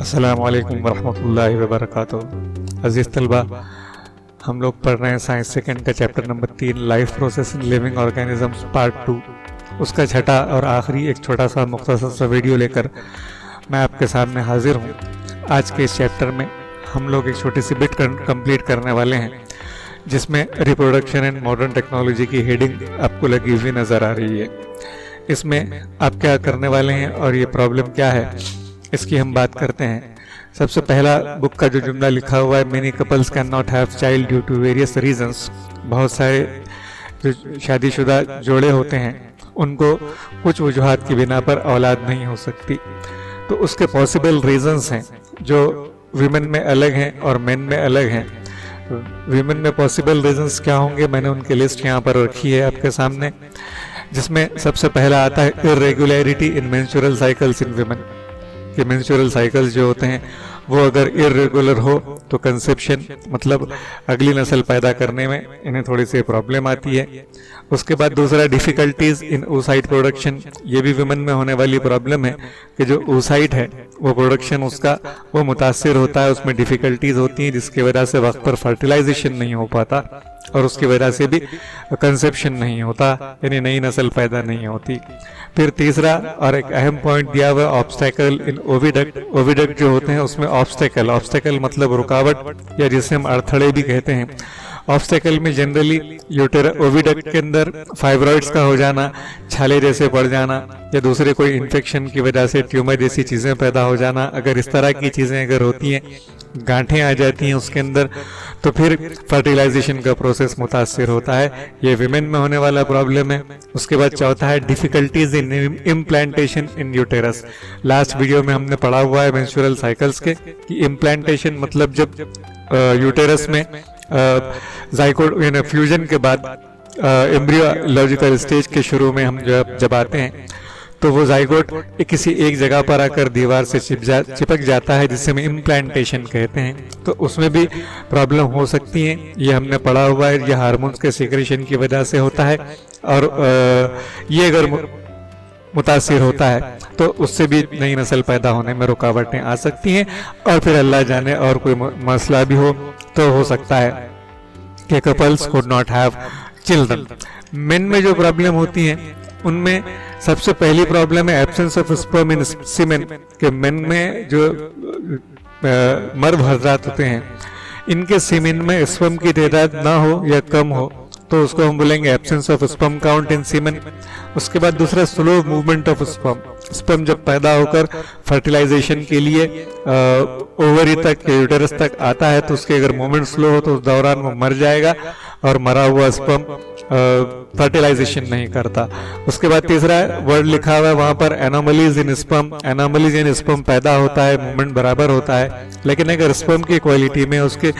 अस्सलामुअलैकुम वरहमतुल्लाहि वबरकातुहू। अजीज़ तलबा, हम लोग पढ़ रहे हैं साइंस सेकंड का chapter number 3 life process in living organisms part 2। उसका छठा और आखिरी एक छोटा सा मुख्तसर सा वीडियो लेकर मैं आपके सामने हाजिर हूँ। आज के इस चैप्टर में हम लोग एक छोटी सी बिट कंप्लीट करने वाले हैं, जिसमें रिप्रोडक्शन एंड मॉडर्न टेक्नोलॉजी की हेडिंग आपको लगी हुई नज़र आ रही है। इसमें आप क्या करने वाले हैं और ये प्रॉब्लम क्या है, इसकी हम बात करते हैं। सबसे पहला बुक का जो जुमला लिखा हुआ है, many couples can not have child due to various reasons. बहुत सारे जो शादीशुदा जोड़े होते हैं उनको कुछ वजूहात की बिना पर औलाद नहीं हो सकती। तो उसके पॉसिबल रीजंस हैं जो विमेन में अलग हैं और मेन में अलग हैं। विमेन में पॉसिबल रीजंस क्या होंगे, मैंने उनकी लिस्ट यहाँ पर रखी है आपके सामने, जिसमें सबसे पहला आता है इरेगुलरिटी इन मेंस्ट्रुअल साइकिल्स इन विमेन। कि मेंस्ट्रुअल साइकिल्स जो होते हैं वो अगर इरेगुलर हो तो कंसेप्शन मतलब अगली नस्ल पैदा करने में इन्हें थोड़ी सी प्रॉब्लम आती है। उसके बाद दूसरा डिफ़िकल्टीज इन oocyte प्रोडक्शन। ये भी वुमेन में होने वाली प्रॉब्लम है कि जो oocyte है वो प्रोडक्शन उसका वो मुतासिर होता है, उसमें डिफ़िकल्टीज होती हैं, जिसकी वजह से वक्त पर फर्टिलाइजेशन नहीं हो पाता और उसकी वजह से भी कंसेप्शन नहीं होता, यानी नई नस्ल पैदा नहीं होती। फिर तीसरा और एक अहम पॉइंट दिया हुआ ऑब्स्टेकल इन ओविडक्ट। ओविडक्ट जो होते हैं उसमें ऑब्स्टेकल मतलब रुकावट या जिसे हम अड़थड़े भी कहते हैं। ऑब्स्टेकल में जनरली ओविडक्ट के अंदर फाइब्रॉइड्स का हो जाना, छाले जैसे पड़ जाना या दूसरे कोई इन्फेक्शन की वजह से ट्यूमर जैसी चीज़ें पैदा हो जाना, अगर इस तरह की चीज़ें अगर होती हैं, गांठें आ जाती हैं उसके अंदर, तो फिर फर्टिलाइजेशन का प्रोसेस मुतासिर होता है। ये विमेन में होने वाला प्रॉब्लम है। उसके बाद चौथा है डिफ़िकल्टीज इन इम्प्लांटेशन इन यूटेरस। लास्ट वीडियो में हमने पढ़ा हुआ है मेंस्ट्रुअल साइकिल्स के कि इम्प्लांटेशन मतलब जब यूटेरस में जाइगोट यानी फ्यूजन के बाद एम्ब्रियोलॉजिकल स्टेज के शुरू में हम जब आते हैं तो वो जाइगोट किसी एक जगह पर आकर दीवार से चिपक जाता है, जिसे हम इम्प्लांटेशन कहते हैं। तो उसमें भी प्रॉब्लम हो सकती है, ये हमने पढ़ा हुआ है। ये हार्मोन्स के सीक्रेशन की वजह से होता है और ये अगर मुतासिर होता है तो उससे भी नई नस्ल पैदा होने में रुकावटें आ सकती हैं। और फिर अल्लाह जाने और कोई मसला भी हो सकता है कि couples could not have children. Main में जो प्रॉब्लम होती हैं उनमें सबसे पहली प्रॉब्लम है एब्सेंस ऑफ स्पर्म इन सीमेन। के मेन में जो मर्द हजरात होते हैं इनके सीमेन में स्पर्म की तादाद ना हो या कम हो तो उसको हम बोलेंगे absence of sperm count in semen. उसके बाद दूसरा स्लो मूवमेंट ऑफ स्पर्म जब पैदा होकर फर्टिलाइजेशन के लिए ओवरी तक यूटेरस तक आता है तो उसके अगर मूवमेंट स्लो हो तो उस दौरान वो मर जाएगा और मरा हुआ स्पर्म फर्टिलाइजेशन नहीं करता। उसके बाद तीसरा वर्ड लिखा हुआ है वहां पर एनोमलीज इन स्पर्म पैदा होता है, मूवमेंट बराबर होता है, लेकिन अगर स्पर्म की क्वालिटी में उसके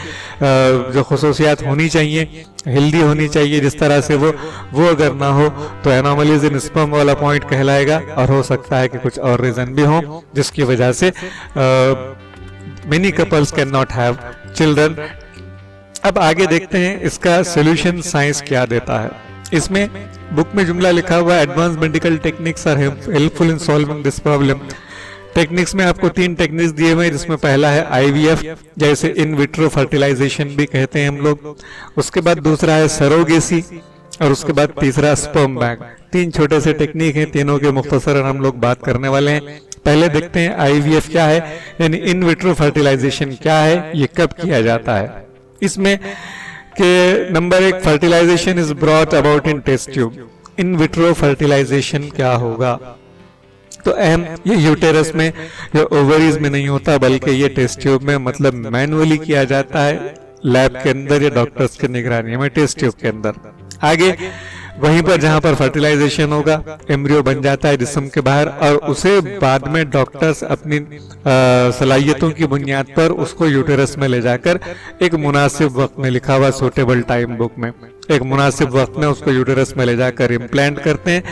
जो खसूसियात होनी चाहिए, हेल्दी होनी चाहिए, जिस तरह से वो अगर ना हो तो एनोमलीज इन स्पर्म वाला पॉइंट कहलाएगा। और हो सकता है कि कुछ और रीजन भी हो जिसकी वजह से many couples can not have children. अब आगे देखते हैं इसका सोल्यूशन साइंस क्या देता है। इसमें बुक में जुमला लिखा हुआ है advance medical techniques are helpful in solving this problem. Techniques में आपको 3 टेक्निक्स दिए हुए हैं, जिसमें पहला है IVF, जैसे इन विट्रो फर्टिलाइजेशन भी कहते हैं हम लोग। उसके बाद दूसरा है सरोगेसी और उसके बाद तीसरा स्पर्म बैंक। 3 छोटे से टेक्निक हैं, तीनों के मुख्तसरन हम लोग बात करने वाले हैं। पहले देखते हैं IVF क्या है, यानी इन विट्रो फर्टिलाइजेशन क्या है, ये कब किया जाता है। इसमें के number 1 fertilization is brought about in test tube. In vitro fertilization क्या होगा, तो अहम ये यूटेरस में या ओवरीज में नहीं होता, बल्कि ये टेस्ट ट्यूब में मतलब मैनुअली किया जाता है, लैब के अंदर या डॉक्टर्स की निगरानी में टेस्ट ट्यूब के अंदर। आगे वहीं पर जहां पर फर्टिलाइजेशन होगा एम्ब्रियो बन जाता है जिस्म के बाहर और उसे बाद में डॉक्टर्स अपनी सलाहियतों की बुनियाद पर उसको यूटेरस में ले जाकर एक मुनासिब वक्त में, लिखा हुआ सूटेबल टाइम बुक में, एक मुनासिब वक्त में उसको यूटेरस में ले जाकर इम्प्लांट करते हैं।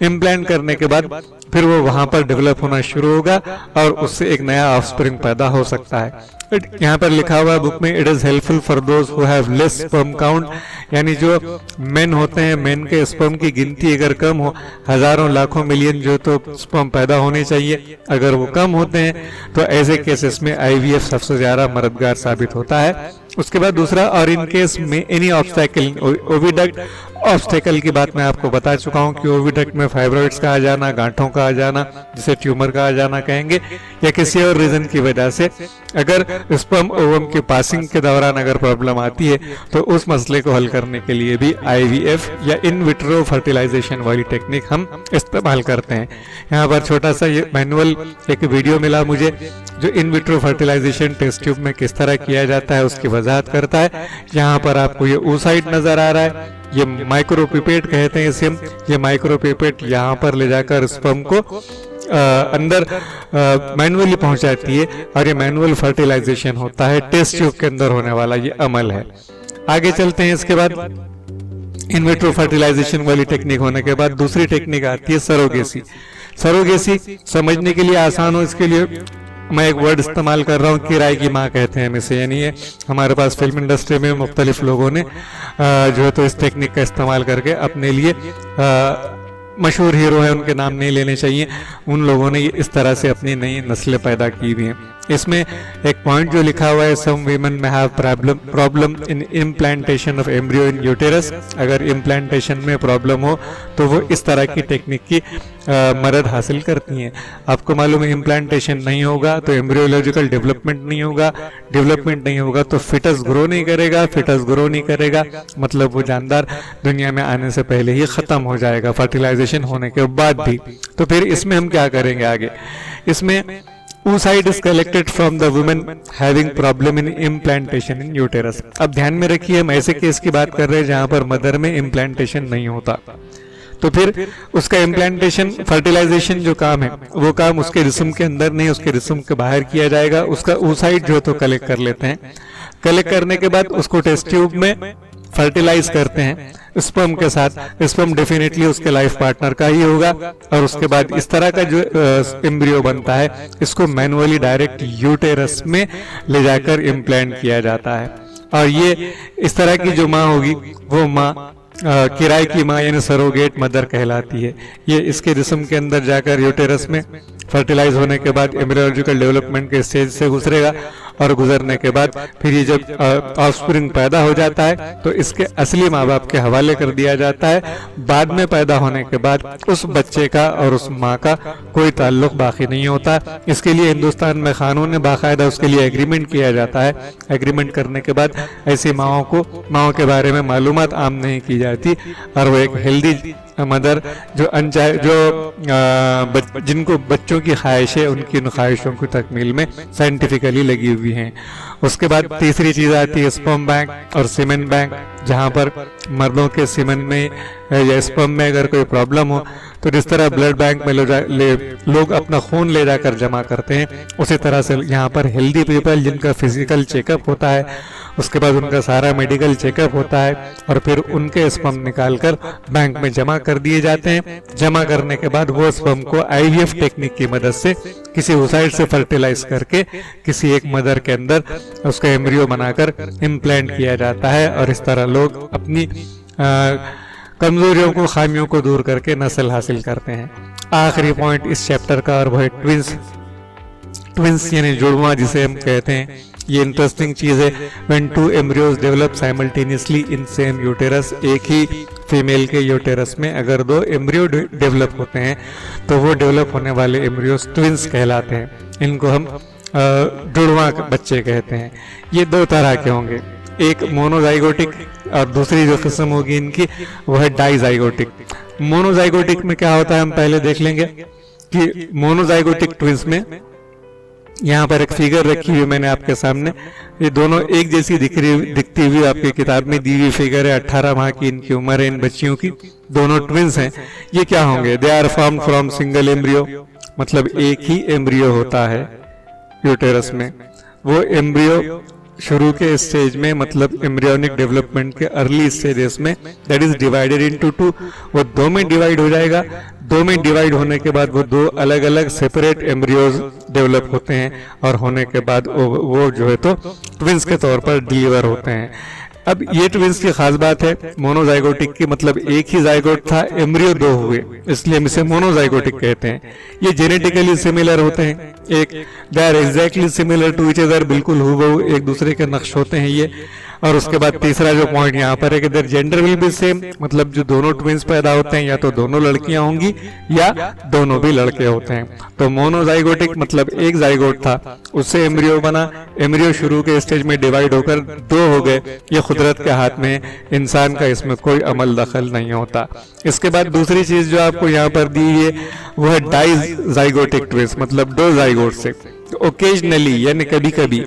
इम्प्लांट करने के बाद फिर वो वहां पर डेवलप होना शुरू होगा और उससे एक नया ऑफस्प्रिंग पैदा हो सकता है। यहाँ पर लिखा हुआ है बुक में, it is helpful for those who have less sperm count, यानी जो मेन होते हैं, मेन के स्पर्म की गिनती अगर कम हो, हजारों लाखों मिलियन जो तो स्पर्म पैदा होने चाहिए, अगर वो कम होते हैं तो ऐसे केसेस में आईवीएफ सबसे ज्यादा मददगार साबित होता है। उसके बाद दूसरा, और इन केस में एनी ऑब्स्टेकल, ओविडक्ट ऑब्स्टेकल की बात मैं आपको बता चुका हूं कि ओविडक्ट में फाइब्रॉइड्स का आ जाना, गांठों का आ जाना, जिसे ट्यूमर का आ जाना कहेंगे, या किसी और रीजन की वजह से अगर स्पर्म ओवम की पासिंग के दौरान अगर प्रॉब्लम आती है तो उस मसले को हल करने के लिए भी आईवीएफ या इन विट्रो फर्टिलाइजेशन वाली टेक्निक हम इस्तेमाल करते हैं। यहाँ पर छोटा सा ये मैनुअल एक वीडियो मिला मुझे जो in vitro fertilization test tube में किस तरह किया जाता है उसकी वजाहत करता है। यहाँ पर आपको ये oocyte नजर आ रहा है, ये माइक्रोपिपेट कहते हैं इसे हम। ये माइक्रोपिपेट यहाँ पर ले जाकर स्पर्म को अंदर मैनुअली पहुंचाती है और ये मैनुअल फर्टिलाइजेशन होता है, टेस्ट ट्यूब के अंदर होने वाला ये अमल है। आगे चलते हैं। इसके बाद इन विट्रो फर्टिलाइजेशन वाली टेक्निक होने के बाद दूसरी टेक्निक आती है सरोगेसी। सरोगेसी समझने के लिए आसान हो इसके लिए मैं एक वर्ड इस्तेमाल कर रहा हूँ, किराए की माँ कहते हैं हम इसे, यानी ये हमारे पास फिल्म इंडस्ट्री में मुख्तलिफ लोगों ने जो है तो इस टेक्निक का इस्तेमाल करके अपने लिए मशहूर हीरो है, उनके नाम नहीं लेने चाहिए, उन लोगों ने इस तरह से अपनी नई नस्लें पैदा की हुई हैं। इसमें एक पॉइंट जो लिखा हुआ है, सम वीमेन में have problem in implantation of embryo in uterus. अगर इम्प्लांटेशन में प्रॉब्लम हो तो वो इस तरह की टेक्निक की मदद हासिल करती हैं। आपको मालूम है इम्प्लांटेशन नहीं होगा तो एम्ब्रियोलॉजिकल डेवलपमेंट नहीं होगा, डेवलपमेंट नहीं होगा तो फिटस ग्रो नहीं करेगा, फिटस ग्रो नहीं करेगा मतलब वो जानदार दुनिया में आने से पहले ही खत्म हो जाएगा, फर्टिलाइजेशन होने के बाद भी। तो फिर इसमें हम क्या करेंगे आगे, इसमें oocyte is collected from the women having problem in implantation in uterus। अब ध्यान में रखिए हम ऐसे केस की बात कर रहे हैं जहां पर मदर में इम्प्लांटेशन नहीं होता, तो फिर उसका इम्प्लांटेशन फर्टिलाइजेशन जो काम है वो काम उसके जिस्म के अंदर नहीं, उसके जिस्म के बाहर किया जाएगा। उसका oocyte जो तो कलेक्ट कर लेते हैं, कलेक्ट करने के बाद उसको टेस्ट ट्यूब में फर्टिलाइज करते हैं स्पर्म के साथ। स्पर्म डेफिनेटली उसके लाइफ पार्टनर का ही होगा और उसके बाद इस तरह का जो एम्ब्रियो बनता है इसको मैनुअली डायरेक्ट यूटेरस में ले जाकर इम्प्लांट किया जाता है। और ये इस तरह की जो माँ होगी वो माँ किराए की माँ यानी सरोगेट मदर कहलाती है। ये इसके जिस्म के अंदर जाकर यूटेरस में फर्टिलाइज होने के बाद एम्ब्रियोलॉजिकल डेवलपमेंट के स्टेज से गुजरेगा और गुजरने के बाद फिर ये जब ऑफस्प्रिंग पैदा हो जाता है तो इसके असली माँ बाप के हवाले कर दिया जाता है। बाद में पैदा होने के बाद उस बच्चे का और उस माँ का कोई ताल्लुक बाकी नहीं होता। इसके लिए हिंदुस्तान में कानून में बाकायदा उसके लिए एग्रीमेंट किया जाता है। एग्रीमेंट करने के बाद ऐसी माओं के बारे में मालूमात आम नहीं की जाती और वो एक हेल्दी मदर जो जिनको बच्चों की ख्वाहिशें उनकी उन ख्वाहिशों की तकमील में साइंटिफिकली लगी हुई हैं। उसके बाद तीसरी चीज आती है स्पर्म बैंक और सीमेन बैंक, जहां पर मर्दों के सीमेन में या स्पर्म में अगर कोई प्रॉब्लम हो तो जिस तरह ब्लड बैंक में लोग अपना खून ले जाकर जमा करते हैं उसी तरह से यहाँ पर हेल्दी पीपल जिनका फिजिकल चेकअप होता है उसके बाद उनका सारा मेडिकल चेकअप होता है और फिर उनके स्पर्म निकालकर बैंक में जमा कर दिए जाते हैं। जमा करने के बाद वो स्पर्म को आईवीएफ टेक्निक की मदद से किसी oocyte से फर्टिलाइज करके किसी एक मदर के अंदर उसका एम्ब्रियो बनाकर इम्प्लांट किया जाता है और इस तरह लोग अपनी कमजोरियों को, खामियों को दूर करके नस्ल हासिल करते हैं। आखिरी पॉइंट इस चैप्टर का और वो है ट्विंस यानी जुड़वा जिसे हम कहते हैं। ये इंटरेस्टिंग चीज है। When two embryos develop simultaneously in same uterus, एक ही फीमेल के यूटेरस में अगर दो एम्ब्रियो डेवलप होते हैं तो वो डेवलप होने वाले एम्ब्रियोज ट्विंस कहलाते हैं। इनको हम जुड़वा बच्चे कहते हैं। ये दो तरह के होंगे, एक मोनोजाइगोटिक और दूसरी जो किस्म होगी इनकी वो है डाइजाइगोटिक। मोनोजाइगोटिक में क्या होता है हम पहले देख लेंगे कि मोनोजाइगोटिक ट्विंस में यहाँ पर एक फिगर रखी हुई मैंने आपके सामने, ये दोनों एक जैसी दिखती हुई आपकी किताब में दी हुई फिगर है। 18 माह की इनकी उम्र है इन बच्चियों की, दोनों ट्विंस हैं। ये क्या होंगे? They are formed from single embryo, मतलब एक ही एम्ब्रियो होता है यूटेरस में। वो एम्ब्रियो शुरू के स्टेज में मतलब एम्ब्रियोनिक डेवलपमेंट के अर्ली स्टेजेस में that is divided into two, वो दो में डिवाइड हो जाएगा। दो में डिवाइड होने के बाद वो दो अलग अलग सेपरेट एम्ब्रियोज डेवलप होते हैं और होने के बाद वो जो है तो ट्विंस के तौर पर डिलीवर होते हैं। अब ये ट्विंस की खास बात है मोनोजाइगोटिक की, मतलब एक ही जाइगोट था, एम्ब्रियो दो हुए, इसलिए हम इसे मोनोजाइगोटिक कहते हैं। ये जेनेटिकली सिमिलर होते हैं, they are exactly similar to each other, बिल्कुल हूबहू एक दूसरे के नक्श होते हैं ये। और उसके बाद तीसरा जो पॉइंट यहाँ पर है कि their gender will be same, मतलब जो दोनों ट्विंस पैदा होते हैं या तो दोनों लड़कियां होंगी या दोनों भी लड़के होते हैं। तो मोनोजाइगोटिक मतलब एक जाइगोट था, उससे एम्ब्रियो बना, एम्ब्रियो शुरू के स्टेज में डिवाइड होकर दो हो गए, ये कुदरत के हाथ में, इंसान का इसमें कोई अमल दखल नहीं होता। इसके बाद दूसरी चीज जो आपको यहाँ पर दी है वो है डाइजाइगोटिक ट्विंस, मतलब दो जाइगोट से। ओकेजनली यानी कभी कभी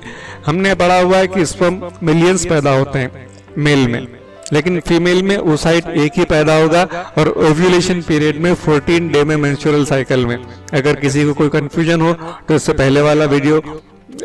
हमने पढ़ा हुआ है कि स्पर्म मिलियंस पैदा होते हैं मेल में, लेकिन फीमेल में oocyte एक ही पैदा होगा और ओव्यूलेशन पीरियड में 14 डे में मेंस्ट्रुअल साइकिल में। अगर किसी को कोई कंफ्यूजन हो तो इससे पहले वाला वीडियो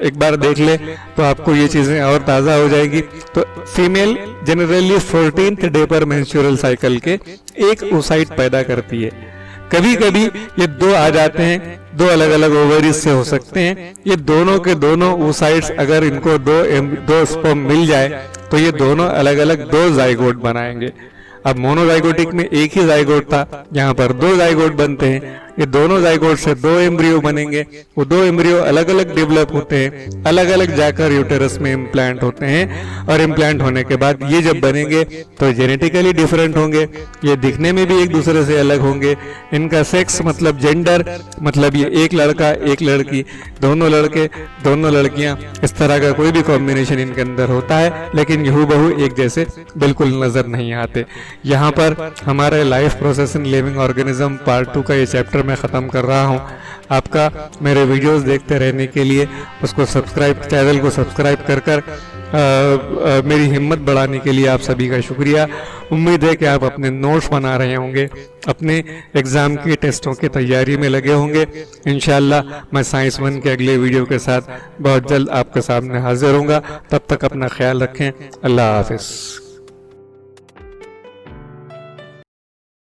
एक बार देख ले तो आपको ये चीजें और ताजा हो जाएगी। तो फीमेल जनरली 14th डे पर मेंस्ट्रुअल साइकिल के एक oocyte पैदा करती है। कभी कभी ये दो आ जाते हैं, दो अलग अलग ओवरीज से हो सकते हैं। ये दोनों के दोनों oocytes अगर इनको दो स्पर्म मिल जाए तो ये दोनों अलग अलग दो जाइगोट बनाएंगे। अब मोनोजाइगोटिक में एक ही जाइगोट था, यहाँ पर दो जाइगोट बनते हैं। ये दोनों जाइगोट से दो एम्ब्रियो बनेंगे, वो दो एम्ब्रियो अलग अलग डेवलप होते हैं, अलग अलग जाकर यूटेरस में इम्प्लांट होते हैं और इम्प्लांट होने के बाद ये जब बनेंगे तो जेनेटिकली डिफरेंट होंगे, ये दिखने में भी एक दूसरे से अलग होंगे। इनका सेक्स मतलब जेंडर मतलब ये एक लड़का एक लड़की, दोनों लड़के दोनों लड़कियां, इस तरह का कोई भी कॉम्बिनेशन इनके अंदर होता है, लेकिन ये हूबहू एक जैसे बिल्कुल नजर नहीं आते। यहाँ पर हमारे life process in living organism part 2 का ये चैप्टर मैं ख़त्म कर रहा हूँ। आपका मेरे वीडियोस देखते रहने के लिए उसको चैनल को सब्सक्राइब कर मेरी हिम्मत बढ़ाने के लिए आप सभी का शुक्रिया। उम्मीद है कि आप अपने नोट्स बना रहे होंगे, अपने एग्ज़ाम की टेस्टों की तैयारी में लगे होंगे। इंशाल्लाह मैं साइंस 1 के अगले वीडियो के साथ बहुत जल्द आपके सामने हाजिर होऊंगा। तब तक अपना ख्याल रखें। अल्लाह हाफिज़।